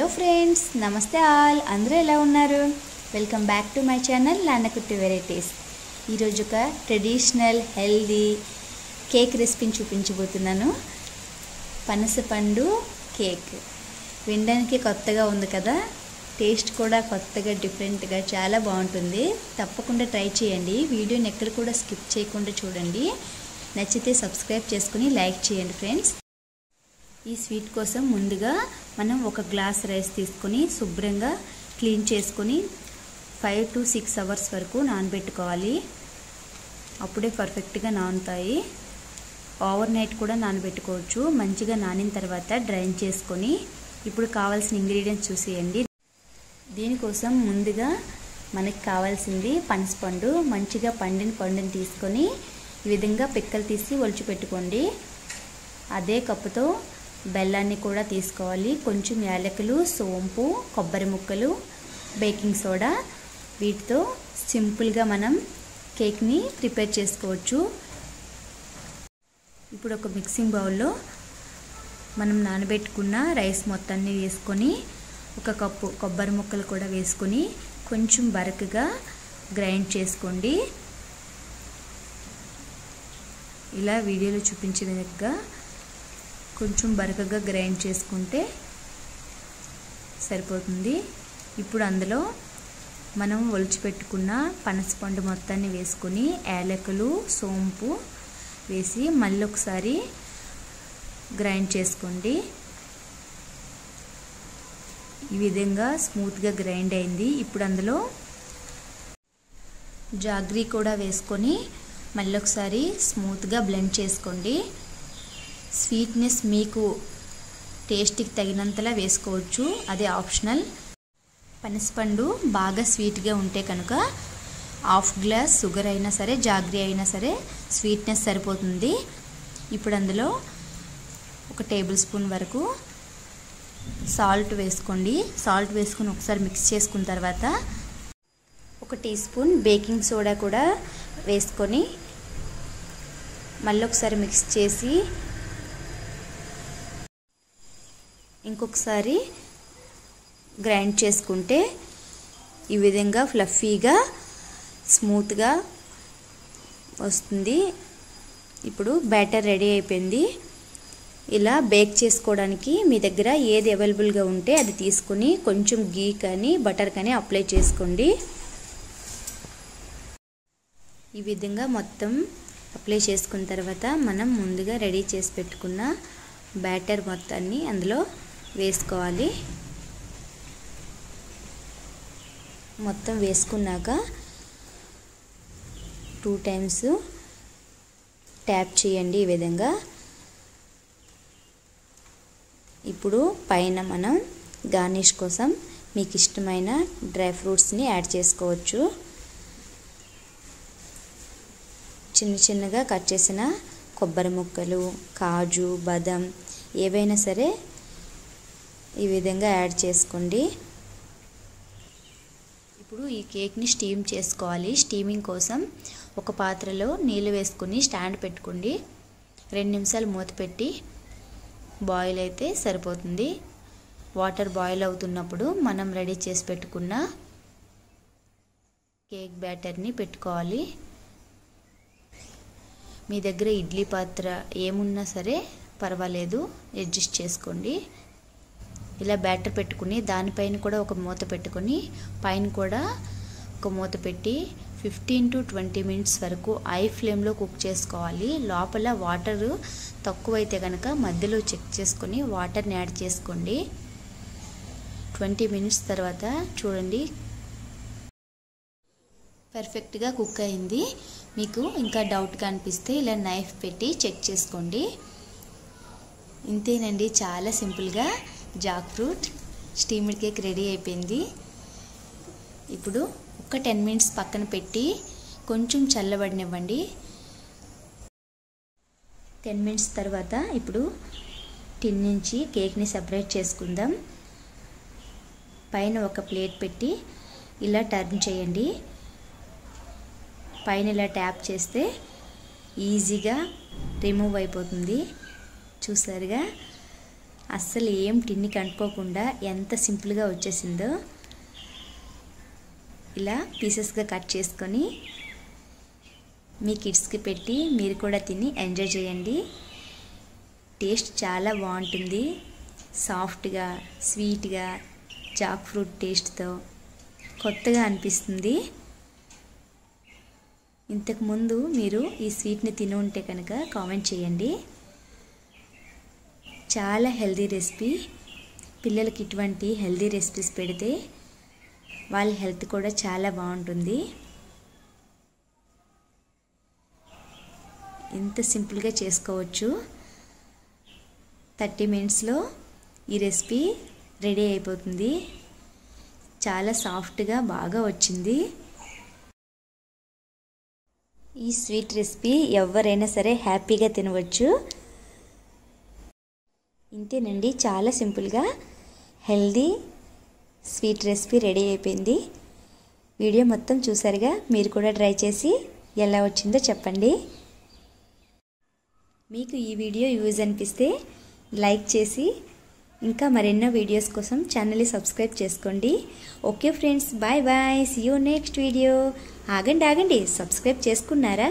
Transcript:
Hello friends, నమస్తే all. అందరూ ఎలా ఉన్నారు? Welcome back to my channel నాన్నకుట్టి వెరైటీస్. ఈరోజు ఒక ట్రెడిషనల్ హెల్దీ కేక్ రెసిపీని చూపించబోతున్నాను. పనసపండు కేక్. వినడానికి కొత్తగా ఉంది కదా, టేస్ట్ కూడా కొత్తగా డిఫరెంట్గా చాలా బాగుంటుంది. తప్పకుండా ట్రై చేయండి. వీడియోని ఎక్కడ కూడా స్కిప్ చేయకుండా చూడండి. నచ్చితే సబ్స్క్రైబ్ చేసుకుని లైక్ చేయండి ఫ్రెండ్స్. ఈ స్వీట్ కోసం ముందుగా మనం ఒక గ్లాస్ రైస్ తీసుకొని శుభ్రంగా క్లీన్ చేసుకొని 5 to 6 అవర్స్ వరకు నానబెట్టుకోవాలి. అప్పుడే పర్ఫెక్ట్గా నానుతాయి. ఓవర్ నైట్ కూడా నానబెట్టుకోవచ్చు. మంచిగా నానిన తర్వాత డ్రైన్ చేసుకొని ఇప్పుడు కావాల్సిన ఇంగ్రీడియంట్స్ చూసేయండి. దీనికోసం ముందుగా మనకి కావాల్సింది పనసపండు. మంచిగా పండిన పండుని తీసుకొని ఈ విధంగా పిక్కలు తీసి ఒలిచిపెట్టుకోండి. అదే కప్పుతో బెల్లాన్ని కూడా తీసుకోవాలి. కొంచెం యాలకులు, సోంపు, కొబ్బరి ముక్కలు, బేకింగ్ సోడా. వీటితో సింపుల్గా మనం కేక్ని ప్రిపేర్ చేసుకోవచ్చు. ఇప్పుడు ఒక మిక్సింగ్ బౌల్లో మనం నానబెట్టుకున్న రైస్ మొత్తాన్ని వేసుకొని ఒక కప్పు కొబ్బరి ముక్కలు కూడా వేసుకొని కొంచెం బరకగా గ్రైండ్ చేసుకోండి. ఇలా వీడియోలో చూపించిన విధంగా కొంచెం బరకగా గ్రైండ్ చేసుకుంటే సరిపోతుంది. ఇప్పుడు అందులో మనం ఒలిచిపెట్టుకున్న పనసపండు మొత్తాన్ని వేసుకొని యాలకులు, సోంపు వేసి మళ్ళీ ఒకసారి గ్రైండ్ చేసుకోండి. ఈ విధంగా స్మూత్గా గ్రైండ్ అయింది. ఇప్పుడు అందులో జాగ్రీ కూడా వేసుకొని మళ్ళీ ఒకసారి స్మూత్గా బ్లెండ్ చేసుకోండి. స్వీట్నెస్ మీకు టేస్ట్కి తగినంతలా వేసుకోవచ్చు, అది ఆప్షనల్. పనసపండు బాగా స్వీట్గా ఉంటే కనుక 1/2 గ్లాస్ షుగర్ అయినా సరే, జాగ్రీ అయినా సరే స్వీట్నెస్ సరిపోతుంది. ఇప్పుడు అందులో 1 టేబుల్ స్పూన్ వరకు సాల్ట్ వేసుకోండి. సాల్ట్ వేసుకుని ఒకసారి మిక్స్ చేసుకున్న తర్వాత 1 టీ స్పూన్ బేకింగ్ సోడా కూడా వేసుకొని మళ్ళీ ఒకసారి మిక్స్ చేసి ఇంకొకసారి గ్రైండ్ చేసుకుంటే ఈ విధంగా ఫ్లఫీగా స్మూత్గా వస్తుంది. ఇప్పుడు బ్యాటర్ రెడీ అయిపోయింది. ఇలా బేక్ చేసుకోవడానికి మీ దగ్గర ఏది అవైలబుల్గా ఉంటే అది తీసుకొని కొంచెం గీ కానీ బటర్ కానీ అప్లై చేసుకోండి. ఈ విధంగా మొత్తం అప్లై చేసుకున్న తర్వాత మనం ముందుగా రెడీ చేసి పెట్టుకున్న బ్యాటర్ మొత్తాన్ని అందులో వేసుకోవాలి. మొత్తం వేసుకున్నాక 2 టైమ్స్ ట్యాప్ చేయండి ఈ విధంగా. ఇప్పుడు పైన మనం గార్నిష్ కోసం మీకు ఇష్టమైన డ్రై ఫ్రూట్స్ని యాడ్ చేసుకోవచ్చు. చిన్న చిన్నగా కట్ చేసిన కొబ్బరి ముక్కలు, కాజు, బాదం ఏవైనా సరే ఈ విధంగా యాడ్ చేసుకోండి. ఇప్పుడు ఈ కేక్ని స్టీమ్ చేసుకోవాలి. స్టీమింగ్ కోసం ఒక పాత్రలో నీళ్ళు వేసుకొని స్టాండ్ పెట్టుకోండి. 2 నిమిషాలు మూత పెట్టి బాయిల్ అయితే సరిపోతుంది. వాటర్ బాయిల్ అవుతున్నప్పుడు మనం రెడీ చేసి పెట్టుకున్న కేక్ బ్యాటర్ని పెట్టుకోవాలి. మీ దగ్గర ఇడ్లీ పాత్ర ఏమున్నా సరే పర్వాలేదు, అడ్జస్ట్ చేసుకోండి. ఇలా బ్యాటర్ పెట్టుకుని దానిపైన కూడా ఒక మూత పెట్టుకొని పైన కూడా ఒక మూత పెట్టి 15 to 20 మినిట్స్ వరకు హై ఫ్లేమ్లో కుక్ చేసుకోవాలి. లోపల వాటర్ తక్కువైతే కనుక మధ్యలో చెక్ చేసుకొని వాటర్ని యాడ్ చేసుకోండి. 20 మినిట్స్ తర్వాత చూడండి పర్ఫెక్ట్గా కుక్ అయింది. మీకు ఇంకా డౌట్గా అనిపిస్తే ఇలా నైఫ్ పెట్టి చెక్ చేసుకోండి. ఇంతేనండి, చాలా సింపుల్గా Jack fruit steamed cake ready అయిపోయింది. ఇప్పుడు ఒక 10 మినిట్స్ పక్కన పెట్టి కొంచెం చల్లబడినివ్వండి. 10 మినిట్స్ తర్వాత ఇప్పుడు టిన్ నుంచి కేక్ని సెపరేట్ చేసుకుందాం. పైన ఒక ప్లేట్ పెట్టి ఇలా టర్న్ చేయండి. పైన ఇలా ట్యాప్ చేస్తే ఈజీగా రిమూవ్ అయిపోతుంది. చూసారుగా అస్సలు ఏం టిన్నికి అంటుకోకుండా ఎంత సింపుల్గా వచ్చేసిందో. ఇలా పీసెస్గా కట్ చేసుకొని మీ కిడ్స్కి పెట్టి మీరు కూడా తిని ఎంజాయ్ చేయండి. టేస్ట్ చాలా బాగుంటుంది. సాఫ్ట్గా, స్వీట్గా, జాక్ ఫ్రూట్ టేస్ట్తో కొత్తగా అనిపిస్తుంది. ఇంతకుముందు మీరు ఈ స్వీట్ని తిని ఉంటే కనుక కామెంట్ చేయండి. చాలా హెల్దీ రెసిపీ. పిల్లలకి ఇటువంటి హెల్దీ రెసిపీస్ పెడితే వాళ్ళ హెల్త్ కూడా చాలా బాగుంటుంది. ఇంత సింపుల్గా చేసుకోవచ్చు. 30 మినిట్స్లో ఈ రెసిపీ రెడీ అయిపోతుంది. చాలా సాఫ్ట్గా బాగా వచ్చింది. ఈ స్వీట్ రెసిపీ ఎవరైనా సరే హ్యాపీగా తినవచ్చు. ఇంతేనండి, చాలా సింపుల్గా హెల్దీ స్వీట్ రెసిపీ రెడీ అయిపోయింది. వీడియో మొత్తం చూసారుగా, మీరు కూడా ట్రై చేసి ఎలా వచ్చిందో చెప్పండి. మీకు ఈ వీడియో యూజ్ అనిపిస్తే లైక్ చేసి ఇంకా మరెన్నో వీడియోస్ కోసం ఛానల్ని సబ్స్క్రైబ్ చేసుకోండి. Okay friends, bye bye, see you next video. ఆగండి, సబ్స్క్రైబ్ చేసుకున్నారా?